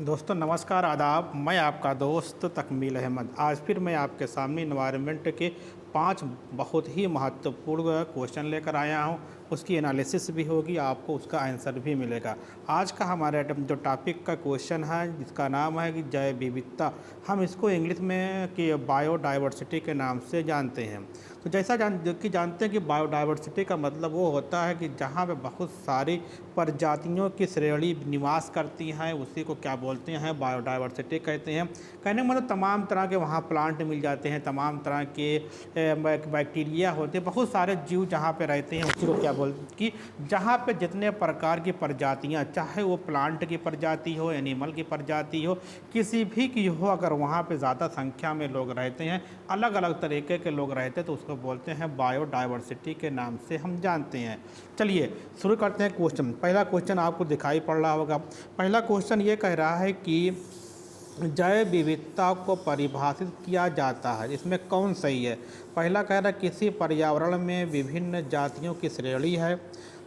दोस्तों नमस्कार आदाब। मैं आपका दोस्त तकमील अहमद। आज फिर मैं आपके सामने इन्वायरमेंट के 5 बहुत ही महत्वपूर्ण क्वेश्चन लेकर आया हूं। उसकी एनालिसिस भी होगी, आपको उसका आंसर भी मिलेगा। आज का हमारा जो टॉपिक का क्वेश्चन है जिसका नाम है कि जैव विविधता, हम इसको इंग्लिश में कि बायोडाइवर्सिटी के नाम से जानते हैं। तो जैसा जानते हैं कि बायोडाइवर्सिटी का मतलब वो होता है कि जहाँ पे बहुत सारी प्रजातियों की श्रेणी निवास करती हैं, उसी को क्या बोलते हैं, बायोडाइवर्सिटी कहते हैं। कहने का मतलब तमाम तरह के वहाँ प्लांट मिल जाते हैं, तमाम तरह के बैक्टीरिया होते हैं, बहुत सारे जीव जहाँ पे रहते हैं उसी को क्या बोलते कि जहाँ पे जितने प्रकार की प्रजातियाँ, चाहे वो प्लांट की प्रजाति हो, एनिमल की प्रजाति हो, किसी भी की हो, अगर वहाँ पे ज़्यादा संख्या में लोग रहते हैं, अलग अलग तरीके के लोग रहते हैं, तो उसको बोलते हैं बायोडाइवर्सिटी के नाम से हम जानते हैं। चलिए शुरू करते हैं क्वेश्चन। पहला क्वेश्चन आपको दिखाई पड़ रहा होगा। पहला क्वेश्चन ये कह रहा है कि जैव विविधता को परिभाषित किया जाता है, इसमें कौन सही है। पहला कह रहा है किसी पर्यावरण में विभिन्न जातियों की श्रेणी है।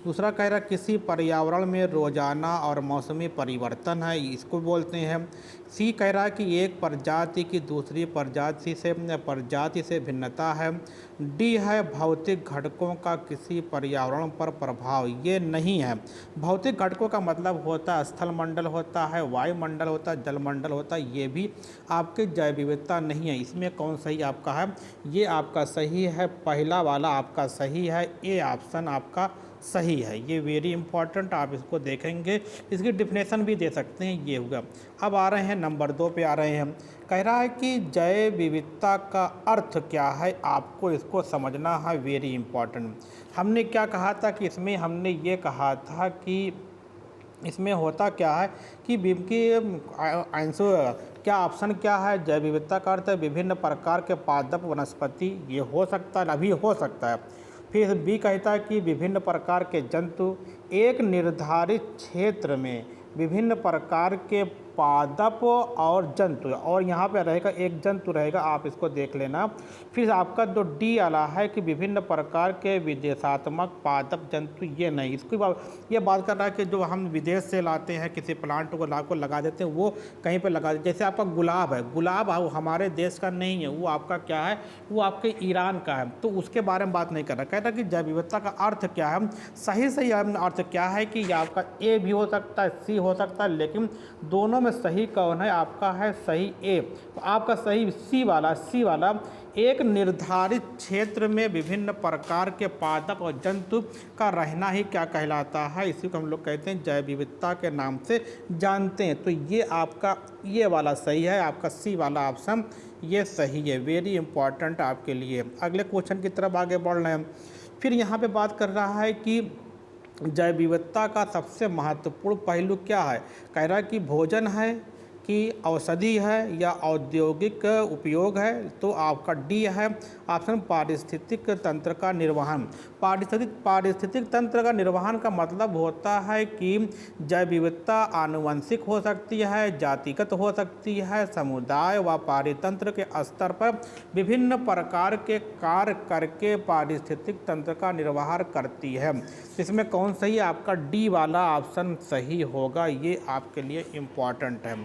दूसरा कह रहा है किसी पर्यावरण में रोजाना और मौसमी परिवर्तन है, इसको बोलते हैं। सी कह रहा है कि एक प्रजाति की दूसरी प्रजाति से भिन्नता है। डी है भौतिक घटकों का किसी पर्यावरण पर प्रभाव, ये नहीं है। भौतिक घटकों का मतलब होता है स्थल मंडल होता है, वायुमंडल होता है, जलमंडल होता है, ये भी आपके जैव विविधता नहीं है। इसमें कौन सही आपका है, ये आपका सही है, पहला वाला आपका सही है, ए ऑप्शन आपका सही है। ये वेरी इंपॉर्टेंट, आप इसको देखेंगे, इसकी डिफिनेशन भी दे सकते हैं, ये होगा। अब आ रहे हैं नंबर 2 पे आ रहे हैं। कह रहा है कि जैव विविधता का अर्थ क्या है, आपको इसको समझना है, वेरी इंपॉर्टेंट। हमने क्या कहा था कि इसमें हमने ये कहा था कि इसमें होता क्या है कि आंसर क्या ऑप्शन क्या है, जैव विविधता का अर्थ है विभिन्न प्रकार के पादप वनस्पति, ये हो सकता है, अभी हो सकता है। फिर बी कहता है कि विभिन्न प्रकार के जंतु, एक निर्धारित क्षेत्र में विभिन्न प्रकार के पादप और जंतु, और यहाँ पे रहेगा एक जंतु रहेगा, आप इसको देख लेना। फिर आपका जो डी वाला है कि विभिन्न प्रकार के विदेशात्मक पादप जंतु, ये नहीं, इसकी ये बात कर रहा है कि जो हम विदेश से लाते हैं, किसी प्लांट को लगा देते हैं, वो कहीं पे लगा देते। जैसे आपका गुलाब है, गुलाब हमारे देश का नहीं है, वो आपका क्या है, वो आपके ईरान का है, तो उसके बारे में बात नहीं कर रहा। कहता है कि जैव विविधता का अर्थ क्या है, सही अर्थ क्या है कि आपका ए भी हो सकता है, सी हो सकता है, लेकिन दोनों में सही कौन है, आपका है सही ए। तो आपका सही सी वाला एक निर्धारित क्षेत्र में विभिन्न प्रकार के पादप और जंतु का रहना ही क्या कहलाता है, इसी को हम लोग कहते हैं जैव विविधता के नाम से जानते हैं। तो ये आपका ये वाला सही है, आपका सी वाला ऑप्शन ये सही है, वेरी इंपॉर्टेंट आपके लिए। अगले क्वेश्चन की तरफ आगे बढ़ रहे हैं। फिर यहाँ पे बात कर रहा है कि जैव विविधता का सबसे महत्वपूर्ण पहलू क्या है। कह रहा है कि भोजन है, कि औषधि है, या औद्योगिक उपयोग है। तो आपका डी है ऑप्शन, पारिस्थितिक तंत्र का निर्वहन। पारिस्थितिक तंत्र का निर्वहन का मतलब होता है कि जैव विविधता आनुवंशिक हो सकती है, जातिगत हो सकती है, समुदाय व पारितंत्र के स्तर पर विभिन्न प्रकार के कार्य करके पारिस्थितिक तंत्र का निर्वहन करती है। इसमें कौन सही, आपका डी वाला ऑप्शन सही होगा, ये आपके लिए इम्पॉर्टेंट है।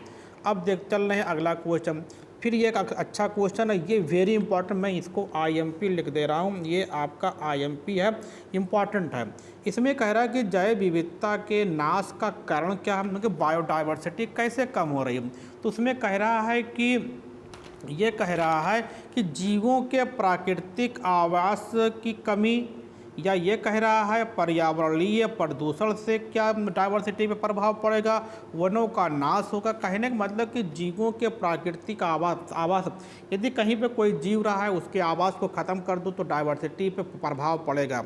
अब चल रहे हैं अगला क्वेश्चन। फिर ये एक अच्छा क्वेश्चन है, ये वेरी इंपॉर्टेंट, मैं इसको आईएमपी लिख दे रहा हूँ, ये आपका आईएमपी है, इम्पॉर्टेंट है। इसमें कह रहा है कि जैव विविधता के नाश का कारण क्या है, मतलब बायोडाइवर्सिटी कैसे कम हो रही है। तो उसमें कह रहा है कि ये कह रहा है कि जीवों के प्राकृतिक आवास की कमी, या ये कह रहा है पर्यावरणीय प्रदूषण से क्या डाइवर्सिटी पे प्रभाव पड़ेगा, वनों का नाश होगा। कहने का मतलब कि जीवों के प्राकृतिक आवास यदि कहीं पे कोई जीव रहा है, उसके आवास को ख़त्म कर दो तो डाइवर्सिटी पे प्रभाव पड़ेगा।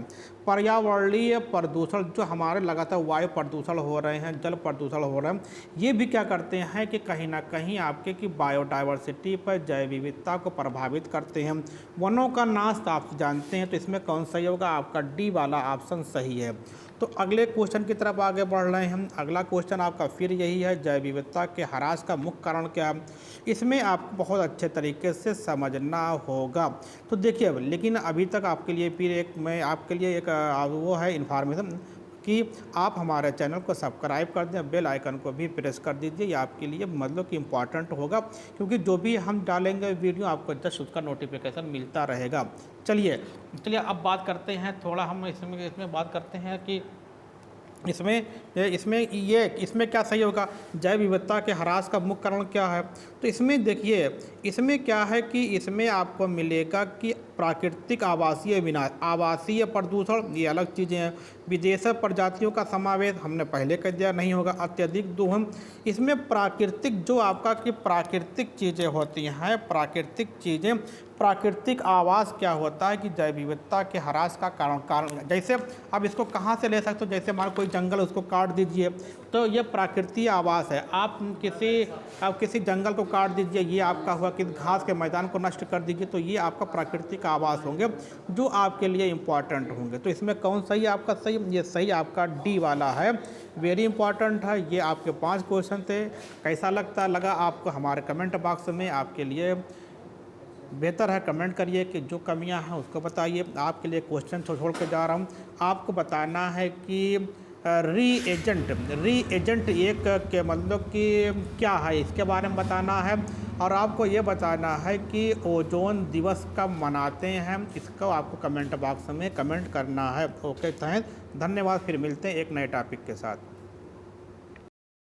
पर्यावरणीय प्रदूषण, जो हमारे लगातार वायु प्रदूषण हो रहे हैं, जल प्रदूषण हो रहे हैं, ये भी क्या करते हैं कि कहीं ना कहीं आपके की बायोडाइवर्सिटी पर, जैव विविधता को प्रभावित करते हैं। वनों का नाश तो आप जानते हैं, तो इसमें कौन सही होगा, आपका डी वाला ऑप्शन सही है। तो अगले क्वेश्चन की तरफ आगे बढ़ रहे हैं हम। अगला क्वेश्चन आपका फिर यही है, जैव विविधता के ह्रास का मुख्य कारण क्या है। इसमें आपको बहुत अच्छे तरीके से समझना होगा। तो देखिए, लेकिन अभी तक आपके लिए फिर एक मैं आपके लिए एक वो है इन्फॉर्मेशन, कि आप हमारे चैनल को सब्सक्राइब कर दें, बेल आइकन को भी प्रेस कर दीजिए। ये आपके लिए मतलब कि इम्पॉर्टेंट होगा, क्योंकि जो भी हम डालेंगे वीडियो आपको जस्ट उसका नोटिफिकेशन मिलता रहेगा। चलिए अब बात करते हैं, थोड़ा हम इसमें बात करते हैं कि इसमें क्या सही होगा, जैव विविधता के ह्रास का मुख्य कारण क्या है। तो इसमें देखिए, इसमें क्या है कि इसमें आपको मिलेगा कि प्राकृतिक आवासीय विनाश, आवासीय प्रदूषण ये अलग चीज़ें हैं। विदेशी प्रजातियों का समावेश हमने पहले कह दिया नहीं होगा। अत्यधिक दोहन, इसमें प्राकृतिक जो आपका कि प्राकृतिक चीज़ें होती हैं, प्राकृतिक चीज़ें, प्राकृतिक आवास क्या होता है कि जैव विविधता के ह्रास का कारण जैसे अब इसको कहाँ से ले सकते हो, जैसे हमारा कोई जंगल उसको काट दीजिए तो ये प्राकृतिक आवास है। आप किसी जंगल को काट दीजिए, ये आपका हुआ कि घास के मैदान को नष्ट कर दीजिए, तो ये आपका प्राकृतिक आवास होंगे जो आपके लिए इम्पॉर्टेंट होंगे। तो इसमें कौन सही आपका सही, ये सही आपका डी वाला है, वेरी इंपॉर्टेंट है। ये आपके 5 क्वेश्चन थे। कैसा लगा आपको, हमारे कमेंट बॉक्स में आपके लिए बेहतर है कमेंट करिए कि जो कमियां हैं उसको बताइए। आपके लिए क्वेश्चन छोड़ के जा रहा हूं, आपको बताना है कि रीएजेंट एक के मतलब कि क्या है, इसके बारे में बताना है। और आपको ये बताना है कि ओजोन दिवस कब मनाते हैं, इसको आपको कमेंट बॉक्स में कमेंट करना है। ओके, धन्यवाद। फिर मिलते हैं एक नए टॉपिक के साथ।